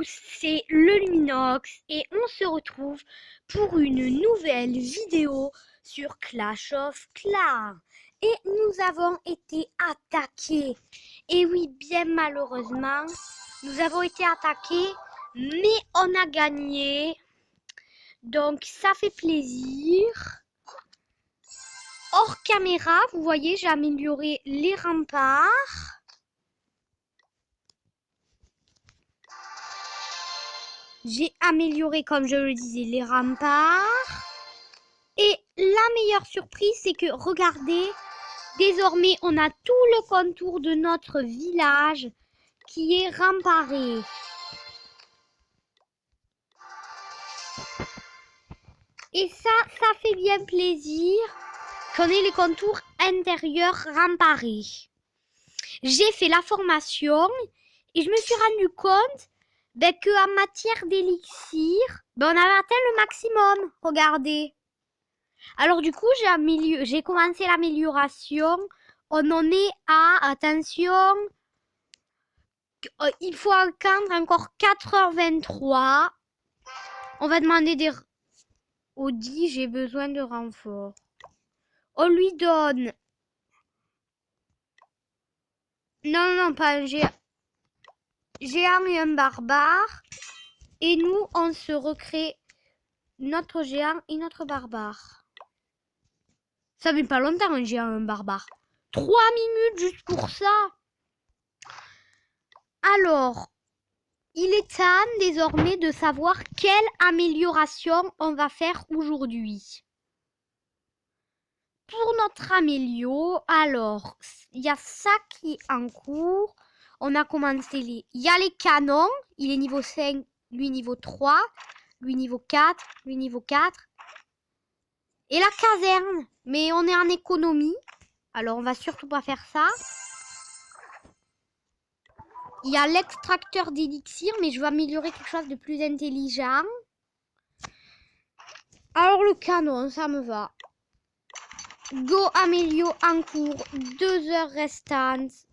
c'est le Luminox et on se retrouve pour une nouvelle vidéo sur Clash of Clans. Et nous avons été attaqués. Et oui, bien malheureusement, nous avons été attaqués, mais on a gagné. Donc ça fait plaisir. Hors caméra, vous voyez, j'ai amélioré les remparts. J'ai amélioré, comme je le disais, les remparts. Et la meilleure surprise, c'est que, regardez, désormais, on a tout le contour de notre village qui est remparé. Et ça fait bien plaisir qu'on ait les contours intérieurs remparés. J'ai fait la formation et je me suis rendu compte qu'en matière d'élixir, on avait atteint le maximum. Regardez. Alors du coup, j'ai commencé l'amélioration. On en est à, attention, il faut attendre encore 4h23. On va demander des... Audi, j'ai besoin de renfort. On lui donne... Non, pas un géant et un barbare. Et nous, on se recrée notre géant et notre barbare. Ça met pas longtemps un géant et un barbare. 3 minutes juste pour ça. Alors, il est temps désormais de savoir quelle amélioration on va faire aujourd'hui. Pour notre amélio, alors, il y a ça qui est en cours. On a commencé il y a les canons, il est niveau 5, lui niveau 3, lui niveau 4, lui niveau 4. Et la caserne, mais on est en économie, alors on va surtout pas faire ça. Il y a l'extracteur d'élixir, mais je vais améliorer quelque chose de plus intelligent. Alors le canon, ça me va. Go amélio en cours, 2 heures restantes.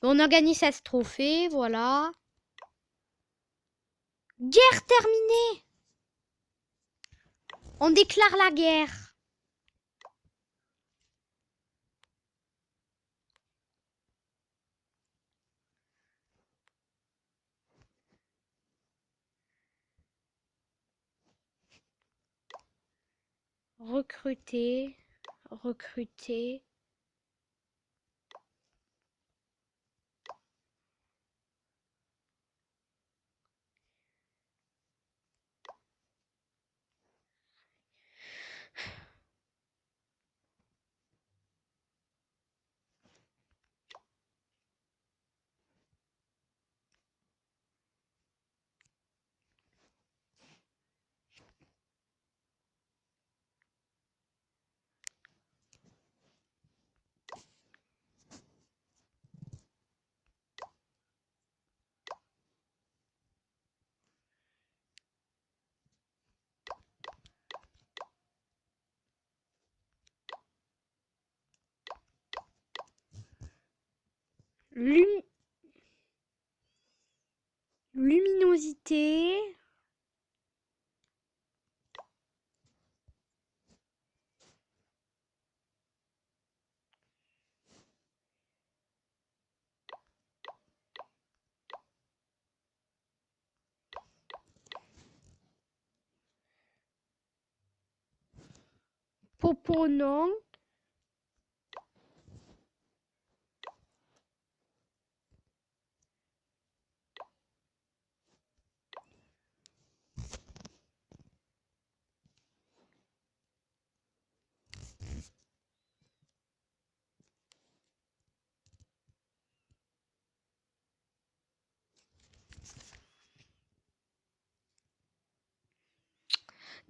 On a gagné 16 trophées, voilà. Guerre terminée. On déclare la guerre. Recruter, recruter. Luminosité. Popo non.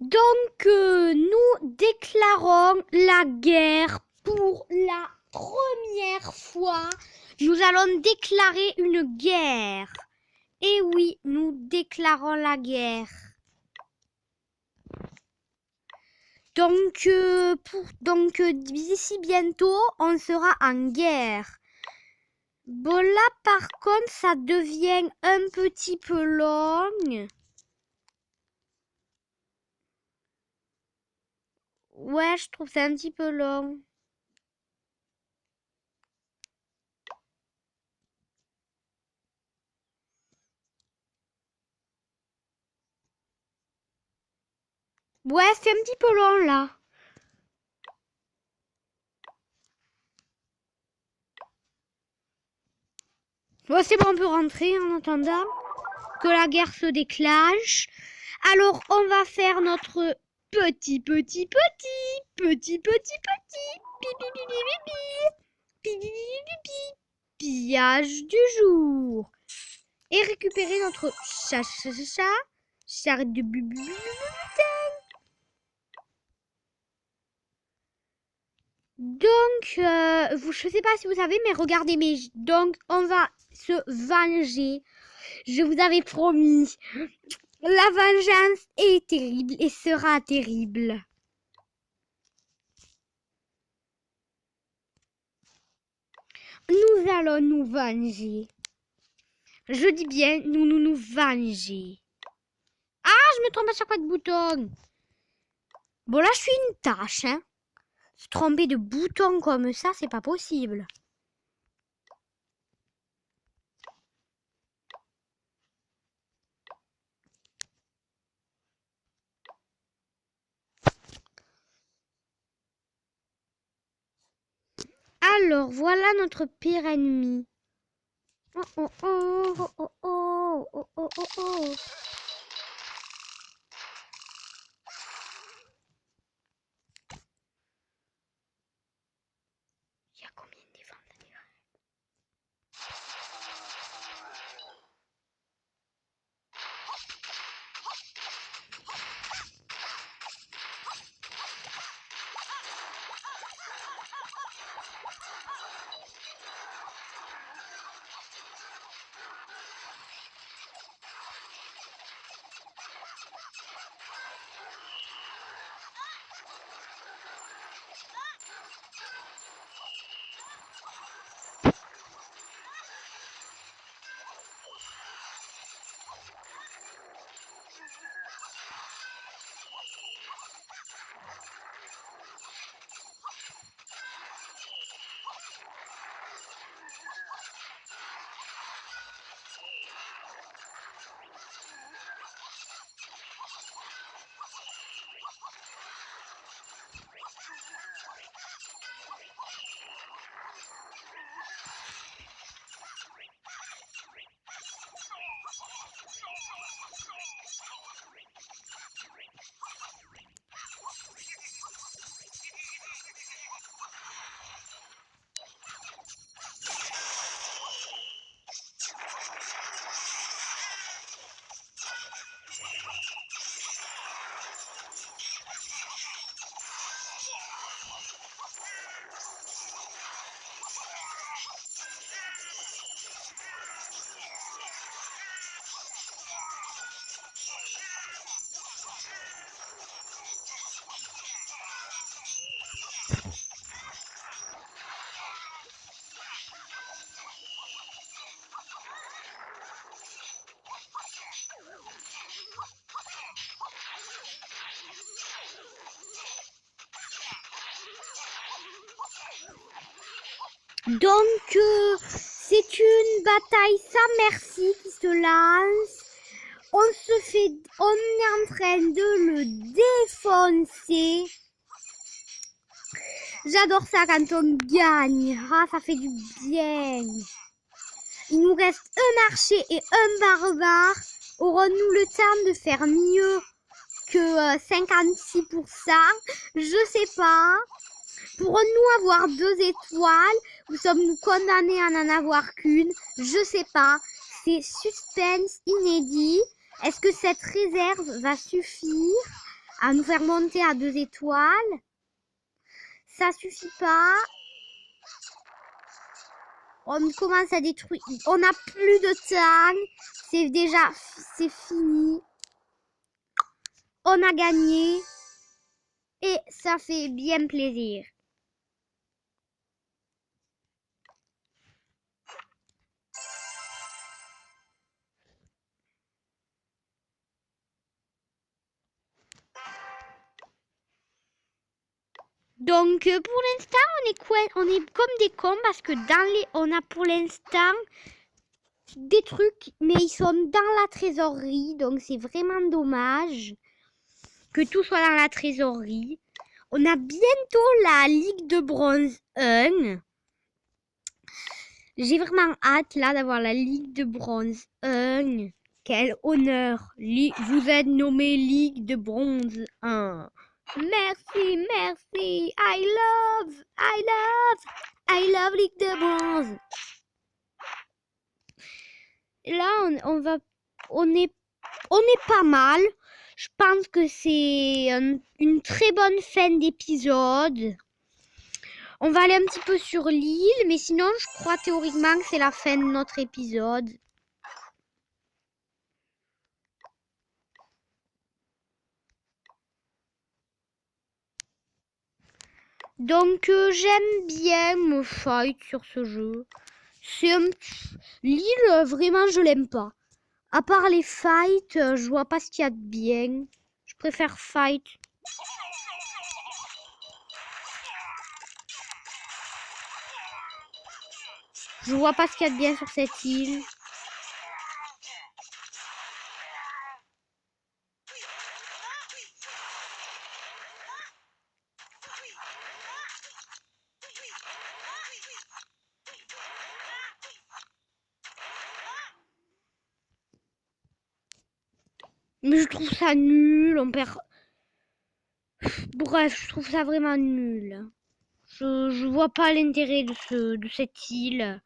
Donc, nous déclarons la guerre pour la première fois. Nous allons déclarer une guerre. Et oui, nous déclarons la guerre. Donc, d'ici bientôt, on sera en guerre. Bon, là, par contre, ça devient un petit peu long. Ouais, je trouve ça un petit peu long. Ouais, c'est un petit peu long, là. Bon, c'est bon, on peut rentrer en attendant que la guerre se déclenche. Alors, on va faire notre petit pillage du jour. Et récupérer notre charrette de bubu. Donc, je sais pas si vous savez, mais regardez, donc, on va se venger. Je vous avais promis. La vengeance est terrible et sera terrible. Nous allons nous venger. Je dis bien, nous venger. Ah, je me trompe à chaque fois de bouton. Bon, là, je suis une tâche, hein. Se tromper de bouton comme ça, c'est pas possible. Alors, voilà notre pire ennemi. Oh, oh, oh, oh, oh, oh, oh, oh, oh. Il y a combien de défenses? Donc, c'est une bataille sans merci qui se lance. On est en train de le défoncer. J'adore ça quand on gagne. Ah, ça fait du bien. Il nous reste un archer et un barbare. Aurons-nous le temps de faire mieux que 56%? Je sais pas. Pourrons-nous avoir 2 étoiles ou sommes-nous condamnés à n'en avoir qu'une? Je sais pas. C'est suspense inédit. Est-ce que cette réserve va suffire à nous faire monter à 2 étoiles? Ça suffit pas. On commence à détruire. On n'a plus de temps. C'est fini. On a gagné. Et ça fait bien plaisir. Donc pour l'instant on est comme des cons parce que on a pour l'instant des trucs mais ils sont dans la trésorerie, donc c'est vraiment dommage que tout soit dans la trésorerie. On a bientôt la Ligue de Bronze 1. J'ai vraiment hâte là d'avoir la Ligue de Bronze 1. Quel honneur. Vous êtes nommé Ligue de Bronze 1. Merci, merci. I love Ligue de Bronze. Là, on est pas mal. Je pense que c'est une très bonne fin d'épisode. On va aller un petit peu sur l'île, mais sinon, je crois théoriquement que c'est la fin de notre épisode. Donc, j'aime bien me fight sur ce jeu. L'île, vraiment, je l'aime pas. À part les fights, je vois pas ce qu'il y a de bien. Je préfère fight. Je vois pas ce qu'il y a de bien sur cette île. Mais je trouve ça nul, on perd... Bref, je trouve ça vraiment nul. Je vois pas l'intérêt de cette île,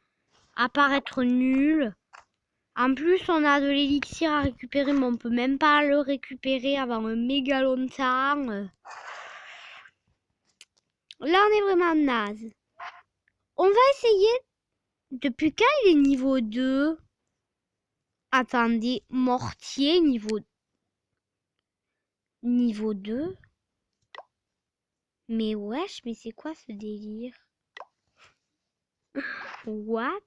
à part être nul. En plus, on a de l'élixir à récupérer, mais on peut même pas le récupérer avant un méga longtemps. Là, on est vraiment naze. On va essayer... Depuis quand il est niveau 2? Attendez, mortier niveau 2. Mais wesh, mais c'est quoi ce délire? What?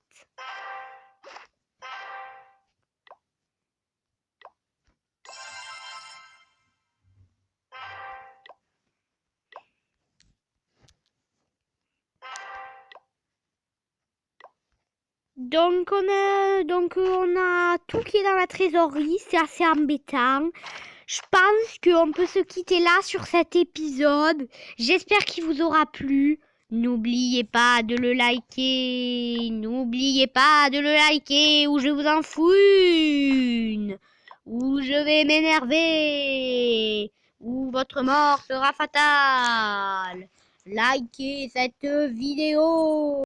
Donc on a tout qui est dans la trésorerie, c'est assez embêtant. Je pense qu'on peut se quitter là sur cet épisode. J'espère qu'il vous aura plu. N'oubliez pas de le liker. N'oubliez pas de le liker ou je vous en fous une. Ou je vais m'énerver. Ou votre mort sera fatale. Likez cette vidéo.